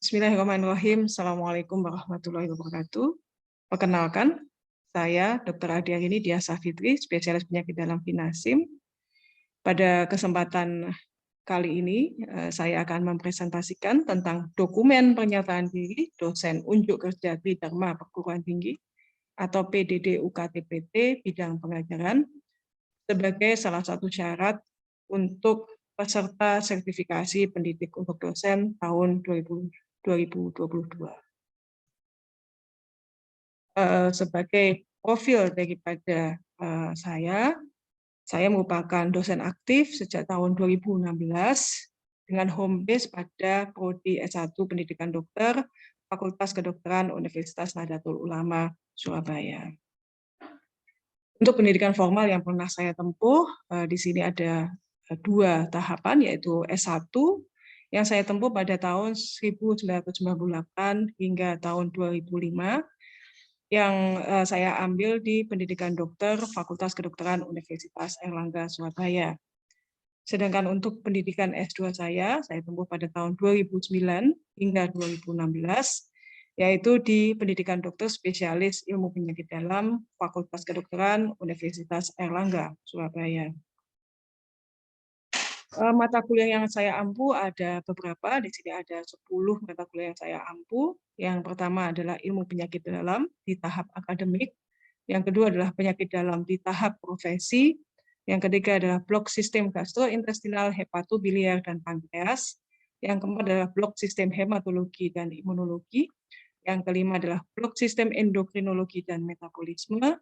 Bismillahirrahmanirrahim. Assalamualaikum warahmatullahi wabarakatuh. Perkenalkan, saya Dr. Adiarini Diasa Fitri, spesialis penyakit dalam FINASIM. Pada kesempatan kali ini, saya akan mempresentasikan tentang dokumen pernyataan diri dosen unjuk kerja Tridharma Perguruan Tinggi atau PDD UKT-PT bidang pengajaran sebagai salah satu syarat untuk peserta sertifikasi pendidik untuk dosen tahun 2022. Sebagai profil daripada saya merupakan dosen aktif sejak tahun 2016 dengan home base pada Prodi S1 Pendidikan Dokter, Fakultas Kedokteran Universitas Nahdlatul Ulama, Surabaya. Untuk pendidikan formal yang pernah saya tempuh, di sini ada 2 tahapan, yaitu S1 yang saya tempuh pada tahun 1998 hingga tahun 2005, yang saya ambil di Pendidikan Dokter Fakultas Kedokteran Universitas Airlangga Surabaya. Sedangkan untuk pendidikan S2 saya tempuh pada tahun 2009 hingga 2016, yaitu di Pendidikan Dokter Spesialis Ilmu Penyakit Dalam Fakultas Kedokteran Universitas Airlangga Surabaya. Mata kuliah yang saya ampu ada beberapa, di sini ada 10 mata kuliah yang saya ampu. Yang pertama adalah ilmu penyakit dalam di tahap akademik, yang kedua adalah penyakit dalam di tahap profesi, yang ketiga adalah blok sistem gastrointestinal, hepatobiliar, dan pankreas, yang keempat adalah blok sistem hematologi dan imunologi, yang kelima adalah blok sistem endokrinologi dan metabolisme,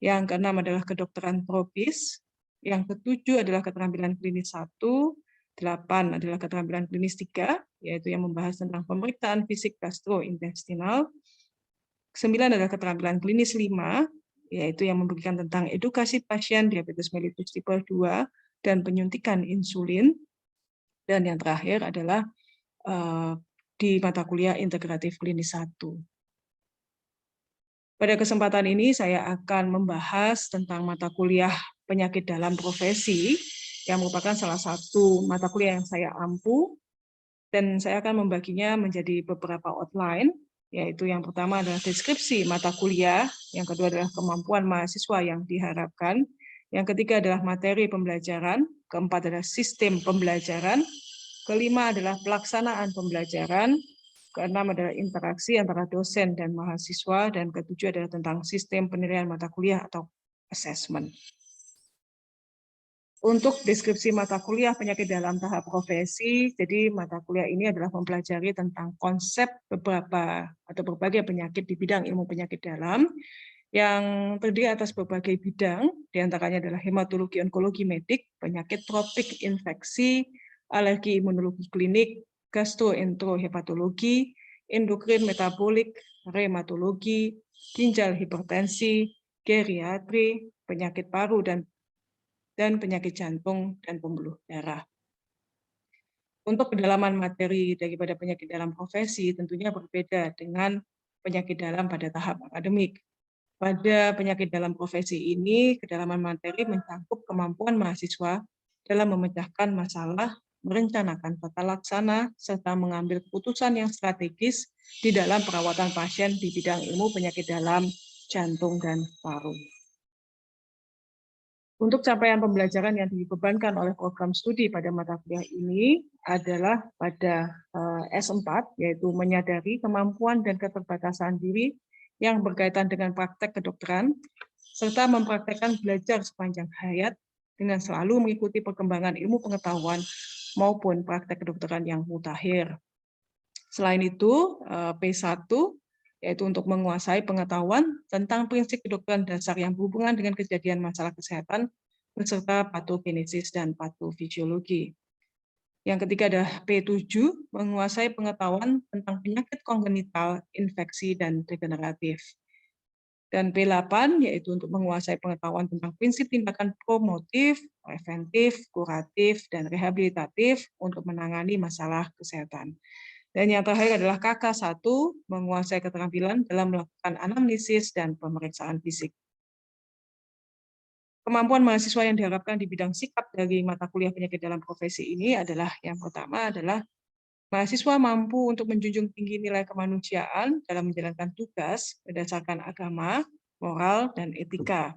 yang keenam adalah kedokteran tropis, yang ketujuh adalah keterampilan klinis 1, 8 adalah keterampilan klinis 3, yaitu yang membahas tentang pemeriksaan fisik gastrointestinal, 9 adalah keterampilan klinis 5, yaitu yang memberikan tentang edukasi pasien diabetes mellitus tipe 2 dan penyuntikan insulin, dan yang terakhir adalah di mata kuliah integratif klinis 1. Pada kesempatan ini saya akan membahas tentang mata kuliah penyakit dalam profesi yang merupakan salah satu mata kuliah yang saya ampu, dan saya akan membaginya menjadi beberapa outline, yaitu yang pertama adalah deskripsi mata kuliah, yang kedua adalah kemampuan mahasiswa yang diharapkan, yang ketiga adalah materi pembelajaran, keempat adalah sistem pembelajaran, kelima adalah pelaksanaan pembelajaran, keenam adalah interaksi antara dosen dan mahasiswa, dan ketujuh adalah tentang sistem penilaian mata kuliah atau assessment. Untuk deskripsi mata kuliah penyakit dalam tahap profesi, jadi mata kuliah ini adalah mempelajari tentang konsep berbagai penyakit di bidang ilmu penyakit dalam yang terdiri atas berbagai bidang, diantaranya adalah hematologi onkologi medik, penyakit tropik infeksi, alergi imunologi klinik, gastroenterohepatologi, endokrin metabolik, reumatologi, ginjal hipertensi, geriatri, penyakit paru dan penyakit jantung dan pembuluh darah. Untuk kedalaman materi daripada penyakit dalam profesi tentunya berbeda dengan penyakit dalam pada tahap akademik. Pada penyakit dalam profesi ini, kedalaman materi mencakup kemampuan mahasiswa dalam memecahkan masalah, merencanakan tata laksana, serta mengambil keputusan yang strategis di dalam perawatan pasien di bidang ilmu penyakit dalam, jantung, dan paru. Untuk capaian pembelajaran yang dibebankan oleh program studi pada mata kuliah ini adalah pada S4, yaitu menyadari kemampuan dan keterbatasan diri yang berkaitan dengan praktek kedokteran, serta mempraktekkan belajar sepanjang hayat dengan selalu mengikuti perkembangan ilmu pengetahuan maupun praktek kedokteran yang mutakhir. Selain itu, P1, yaitu untuk menguasai pengetahuan tentang prinsip kedokteran dasar yang berhubungan dengan kejadian masalah kesehatan, beserta patogenesis dan patofisiologi. Yang ketiga adalah P7, menguasai pengetahuan tentang penyakit kongenital, infeksi, dan degeneratif. Dan P8, yaitu untuk menguasai pengetahuan tentang prinsip tindakan promotif, preventif, kuratif, dan rehabilitatif untuk menangani masalah kesehatan. Dan yang terakhir adalah KK1, menguasai keterampilan dalam melakukan anamnesis dan pemeriksaan fisik. Kemampuan mahasiswa yang diharapkan di bidang sikap dari mata kuliah penyakit dalam profesi ini adalah yang pertama adalah Mahasiswa mampu untuk menjunjung tinggi nilai kemanusiaan dalam menjalankan tugas berdasarkan agama, moral, dan etika.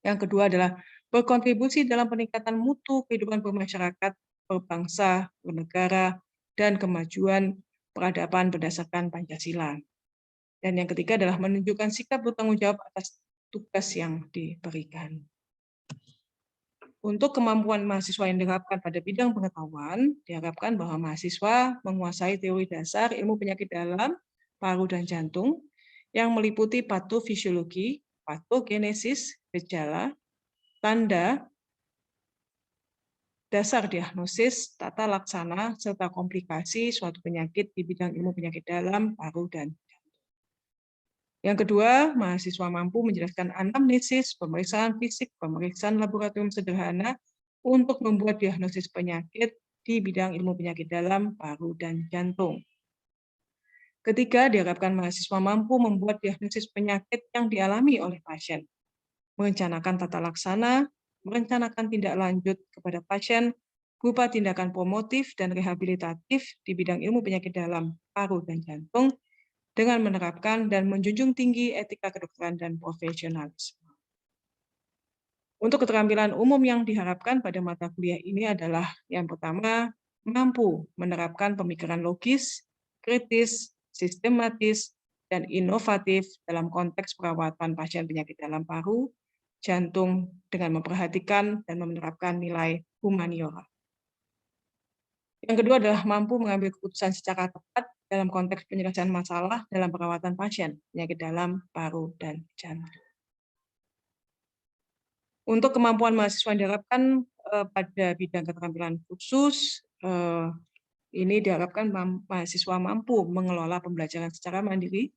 Yang kedua adalah berkontribusi dalam peningkatan mutu kehidupan bermasyarakat, berbangsa, bernegara, dan kemajuan peradaban berdasarkan Pancasila. Dan yang ketiga adalah menunjukkan sikap bertanggung jawab atas tugas yang diberikan. Untuk kemampuan mahasiswa yang diharapkan pada bidang pengetahuan, diharapkan bahwa mahasiswa menguasai teori dasar ilmu penyakit dalam, paru, dan jantung, yang meliputi patofisiologi, patogenesis, gejala, tanda, dasar diagnosis, tata laksana, serta komplikasi suatu penyakit di bidang ilmu penyakit dalam, paru, dan jantung. Yang kedua, mahasiswa mampu menjelaskan anamnesis, pemeriksaan fisik, pemeriksaan laboratorium sederhana untuk membuat diagnosis penyakit di bidang ilmu penyakit dalam, paru, dan jantung. Ketiga, diharapkan mahasiswa mampu membuat diagnosis penyakit yang dialami oleh pasien, merencanakan tata laksana, merencanakan tindak lanjut kepada pasien, berupa tindakan promotif dan rehabilitatif di bidang ilmu penyakit dalam, paru, dan jantung, dengan menerapkan dan menjunjung tinggi etika kedokteran dan profesionalisme. Untuk keterampilan umum yang diharapkan pada mata kuliah ini adalah yang pertama, mampu menerapkan pemikiran logis, kritis, sistematis, dan inovatif dalam konteks perawatan pasien penyakit dalam paru, jantung dengan memperhatikan dan menerapkan nilai humaniora. Yang kedua adalah mampu mengambil keputusan secara tepat dalam konteks penyelesaian masalah dalam perawatan pasien penyakit dalam, paru, dan jantung. Untuk kemampuan mahasiswa yang diharapkan pada bidang keterampilan khusus, ini diharapkan mahasiswa mampu mengelola pembelajaran secara mandiri,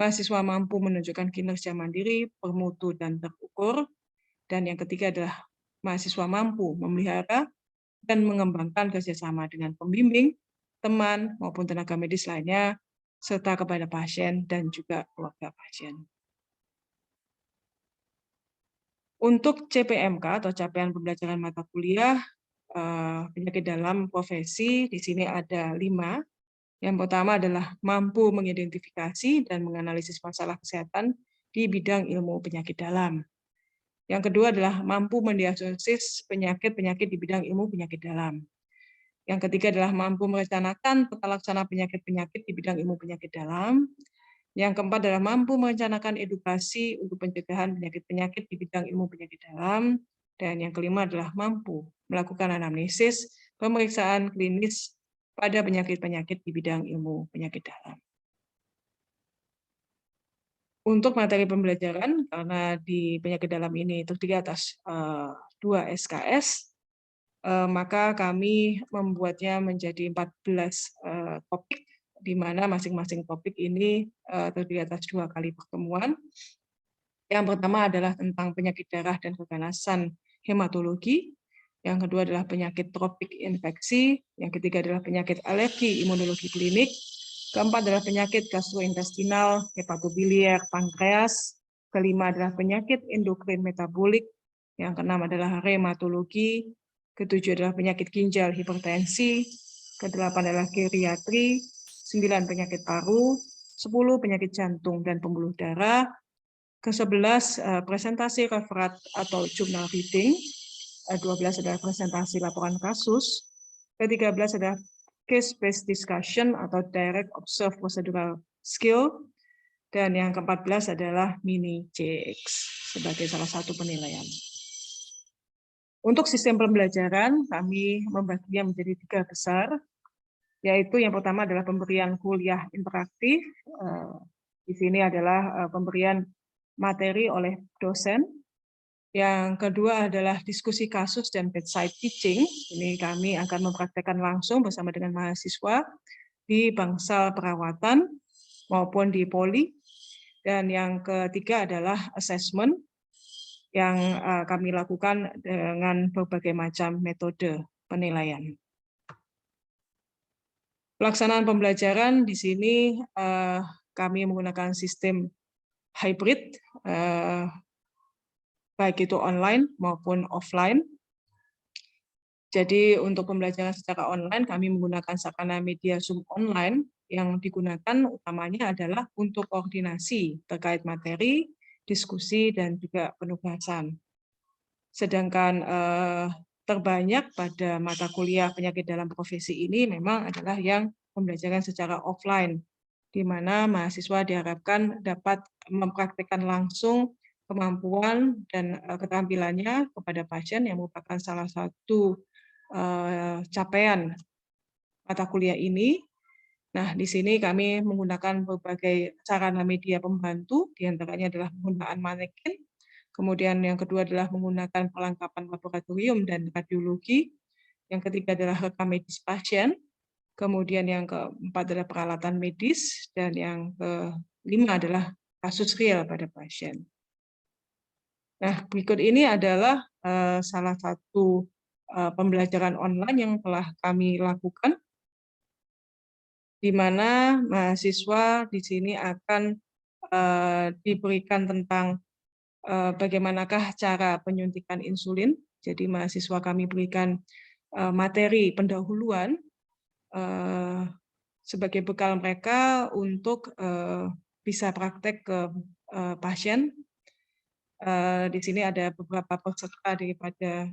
mahasiswa mampu menunjukkan kinerja mandiri, bermutu, dan terukur, dan yang ketiga adalah mahasiswa mampu memelihara dan mengembangkan kerjasama dengan pembimbing, teman, maupun tenaga medis lainnya, serta kepada pasien dan juga keluarga pasien. Untuk CPMK atau capaian pembelajaran mata kuliah penyakit dalam profesi, di sini ada 5. Yang pertama adalah mampu mengidentifikasi dan menganalisis masalah kesehatan di bidang ilmu penyakit dalam. Yang kedua adalah mampu mendiagnosis penyakit-penyakit di bidang ilmu penyakit dalam. Yang ketiga adalah mampu merencanakan tata laksana penyakit-penyakit di bidang ilmu penyakit dalam. Yang keempat adalah mampu merencanakan edukasi untuk pencegahan penyakit-penyakit di bidang ilmu penyakit dalam. Dan yang kelima adalah mampu melakukan anamnesis, pemeriksaan klinis pada penyakit-penyakit di bidang ilmu penyakit dalam. Untuk materi pembelajaran, karena di penyakit dalam ini terdiri atas 2 SKS, maka kami membuatnya menjadi 14 topik, di mana masing-masing topik ini terdiri atas 2 kali pertemuan. Yang pertama adalah tentang penyakit darah dan keganasan hematologi, yang kedua adalah penyakit tropik infeksi, yang ketiga adalah penyakit alergi imunologi klinik, keempat adalah penyakit gastrointestinal, hepatobiliar, pankreas, kelima adalah penyakit endokrin metabolik, yang keenam adalah rheumatologi, ketujuh adalah penyakit ginjal hipertensi, kedelapan adalah geriatri, 9 penyakit paru, 10 penyakit jantung dan pembuluh darah, ke-11 presentasi referat atau journal reading, 12 adalah presentasi laporan kasus, ke-13 adalah case-based discussion atau direct observe procedural skill, dan yang ke-14 adalah mini CX sebagai salah satu penilaian. Untuk sistem pembelajaran, kami membaginya menjadi 3 besar, yaitu yang pertama adalah pemberian kuliah interaktif. Di sini adalah pemberian materi oleh dosen. Yang kedua adalah diskusi kasus dan bedside teaching. Ini kami akan mempraktekkan langsung bersama dengan mahasiswa di bangsal perawatan maupun di poli. Dan yang ketiga adalah assessment yang kami lakukan dengan berbagai macam metode penilaian. Pelaksanaan pembelajaran di sini kami menggunakan sistem hybrid, baik itu online maupun offline. Jadi untuk pembelajaran secara online kami menggunakan sarana media Zoom online yang digunakan utamanya adalah untuk koordinasi terkait materi, diskusi, dan juga penugasan. Sedangkan terbanyak pada mata kuliah penyakit dalam profesi ini memang adalah yang pembelajaran secara offline, di mana mahasiswa diharapkan dapat mempraktikkan langsung kemampuan dan keterampilannya kepada pasien yang merupakan salah satu capaian mata kuliah ini. Nah, di sini kami menggunakan berbagai sarana media pembantu, diantaranya adalah penggunaan manekin, kemudian yang kedua adalah menggunakan perlengkapan laboratorium dan radiologi, yang ketiga adalah rekam medis pasien, kemudian yang keempat adalah peralatan medis, dan yang kelima adalah kasus real pada pasien. Nah, berikut ini adalah salah satu pembelajaran online yang telah kami lakukan, di mana mahasiswa di sini akan diberikan tentang bagaimanakah cara penyuntikan insulin. Jadi mahasiswa kami berikan materi pendahuluan sebagai bekal mereka untuk bisa praktek ke pasien. Di sini ada beberapa peserta daripada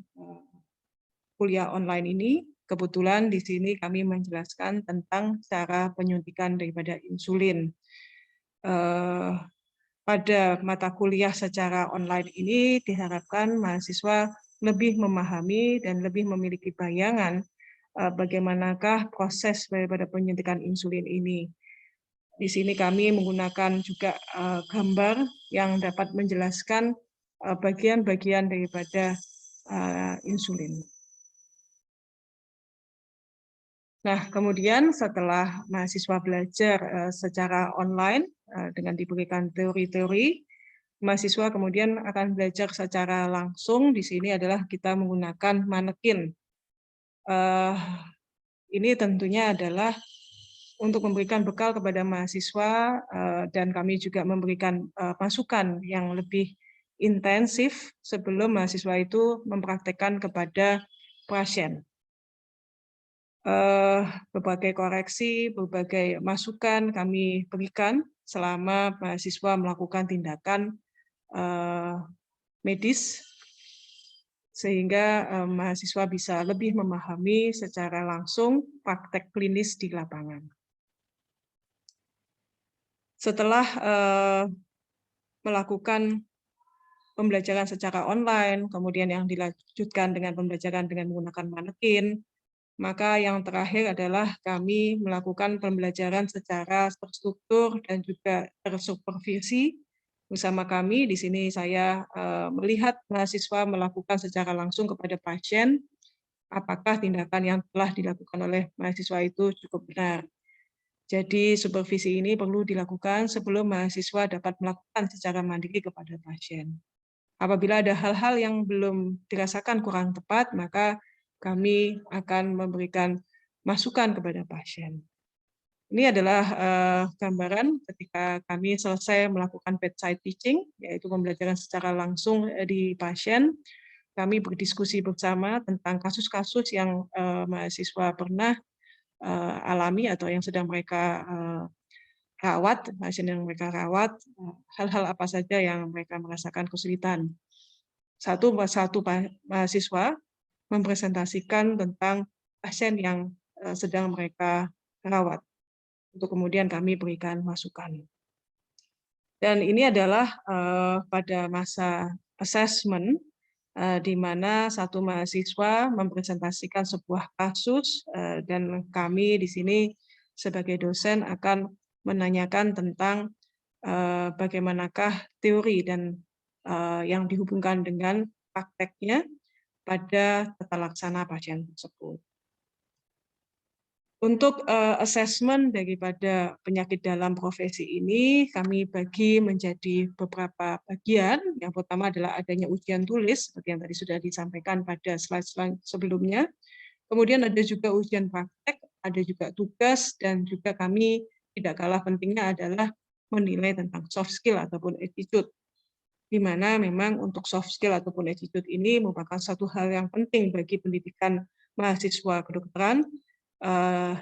kuliah online ini. Kebetulan di sini kami menjelaskan tentang cara penyuntikan daripada insulin. Pada mata kuliah secara online ini diharapkan mahasiswa lebih memahami dan lebih memiliki bayangan bagaimanakah proses daripada penyuntikan insulin ini. Di sini kami menggunakan juga gambar yang dapat menjelaskan bagian-bagian daripada insulin. Nah, kemudian setelah mahasiswa belajar secara online dengan diberikan teori-teori, mahasiswa kemudian akan belajar secara langsung. Di sini adalah kita menggunakan manekin. Ini tentunya adalah untuk memberikan bekal kepada mahasiswa dan kami juga memberikan masukan yang lebih intensif sebelum mahasiswa itu mempraktekkan kepada pasien. Berbagai koreksi, berbagai masukan kami berikan selama mahasiswa melakukan tindakan medis, sehingga mahasiswa bisa lebih memahami secara langsung praktek klinis di lapangan. Setelah melakukan pembelajaran secara online, kemudian yang dilanjutkan dengan pembelajaran dengan menggunakan manekin, maka yang terakhir adalah kami melakukan pembelajaran secara terstruktur dan juga tersupervisi bersama kami. Di sini saya melihat mahasiswa melakukan secara langsung kepada pasien, apakah tindakan yang telah dilakukan oleh mahasiswa itu cukup benar. Jadi supervisi ini perlu dilakukan sebelum mahasiswa dapat melakukan secara mandiri kepada pasien. Apabila ada hal-hal yang belum dirasakan kurang tepat, maka kami akan memberikan masukan kepada pasien. Ini adalah gambaran ketika kami selesai melakukan bedside teaching, yaitu pembelajaran secara langsung di pasien. Kami berdiskusi bersama tentang kasus-kasus yang mahasiswa pernah alami atau yang sedang mereka rawat, pasien yang mereka rawat, hal-hal apa saja yang mereka merasakan kesulitan. Satu mahasiswa mempresentasikan tentang pasien yang sedang mereka rawat, untuk kemudian kami berikan masukan. Dan ini adalah pada masa assessment, di mana satu mahasiswa mempresentasikan sebuah kasus, dan kami di sini sebagai dosen akan menanyakan tentang bagaimanakah teori dan yang dihubungkan dengan prakteknya pada tata laksana pasien tersebut. Untuk asesmen daripada penyakit dalam profesi ini, kami bagi menjadi beberapa bagian. Yang pertama adalah adanya ujian tulis, seperti yang tadi sudah disampaikan pada slide sebelumnya. Kemudian ada juga ujian praktek, ada juga tugas, dan juga kami tidak kalah pentingnya adalah menilai tentang soft skill ataupun attitude, di mana memang untuk soft skill ataupun attitude ini merupakan satu hal yang penting bagi pendidikan mahasiswa kedokteran,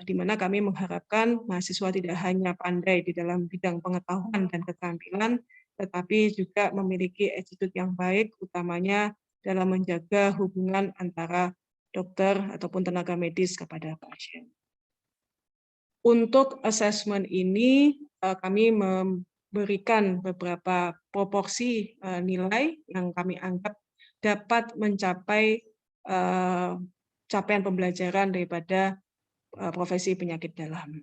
di mana kami mengharapkan mahasiswa tidak hanya pandai di dalam bidang pengetahuan dan keterampilan, tetapi juga memiliki attitude yang baik, utamanya dalam menjaga hubungan antara dokter ataupun tenaga medis kepada pasien. Untuk asesmen ini, kami memberikan beberapa proporsi nilai yang kami anggap dapat mencapai capaian pembelajaran daripada profesi penyakit dalam.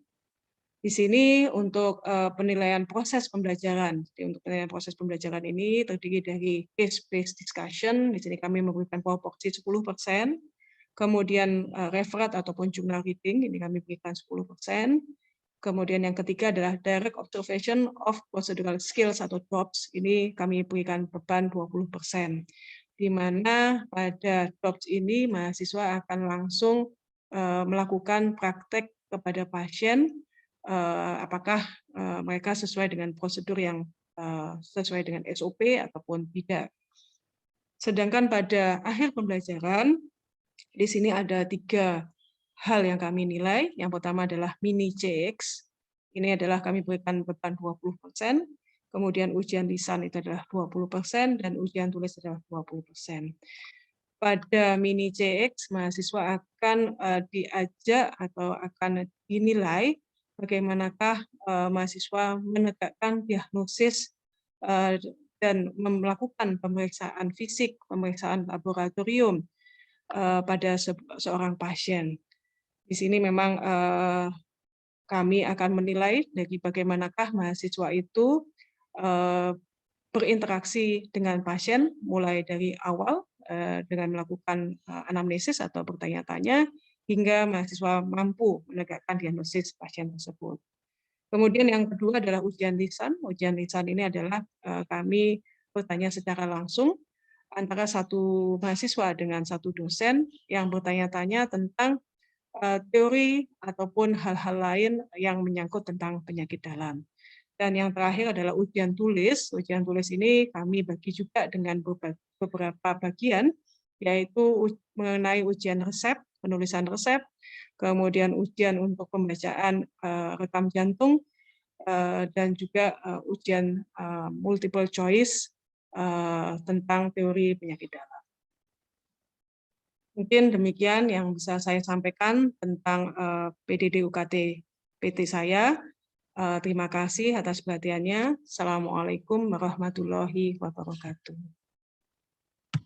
Di sini untuk penilaian proses pembelajaran. Jadi untuk penilaian proses pembelajaran ini terdiri dari case-based discussion. Di sini kami memberikan proporsi 10%. Kemudian referat ataupun journal reading, ini kami berikan 10%. Kemudian yang ketiga adalah direct observation of procedural skills atau DOPS, ini kami berikan beban 20%. Di mana pada DOPS ini mahasiswa akan langsung melakukan praktek kepada pasien, apakah mereka sesuai dengan prosedur yang sesuai dengan SOP ataupun tidak. Sedangkan pada akhir pembelajaran, di sini ada 3 hal yang kami nilai. Yang pertama adalah mini CX. Ini adalah kami berikan beban 20%. Kemudian ujian lisan itu adalah 20% dan ujian tulis adalah 20%. Pada mini CX, mahasiswa akan diajak atau akan dinilai bagaimanakah mahasiswa menegakkan diagnosis dan melakukan pemeriksaan fisik, pemeriksaan laboratorium pada seorang pasien. Di sini memang kami akan menilai dari bagaimanakah mahasiswa itu berinteraksi dengan pasien mulai dari awal dengan melakukan anamnesis atau bertanya-tanya hingga mahasiswa mampu menegakkan diagnosis pasien tersebut. Kemudian yang kedua adalah ujian lisan. Ujian lisan ini adalah kami bertanya secara langsung antara satu mahasiswa dengan satu dosen yang bertanya-tanya tentang teori ataupun hal-hal lain yang menyangkut tentang penyakit dalam. Dan yang terakhir adalah ujian tulis. Ujian tulis ini kami bagi juga dengan beberapa bagian, yaitu mengenai ujian resep, penulisan resep, kemudian ujian untuk pembacaan rekam jantung, dan juga ujian multiple choice tentang teori penyakit dalam. Mungkin demikian yang bisa saya sampaikan tentang PDD UKT PT saya. Terima kasih atas perhatiannya. Assalamualaikum warahmatullahi wabarakatuh.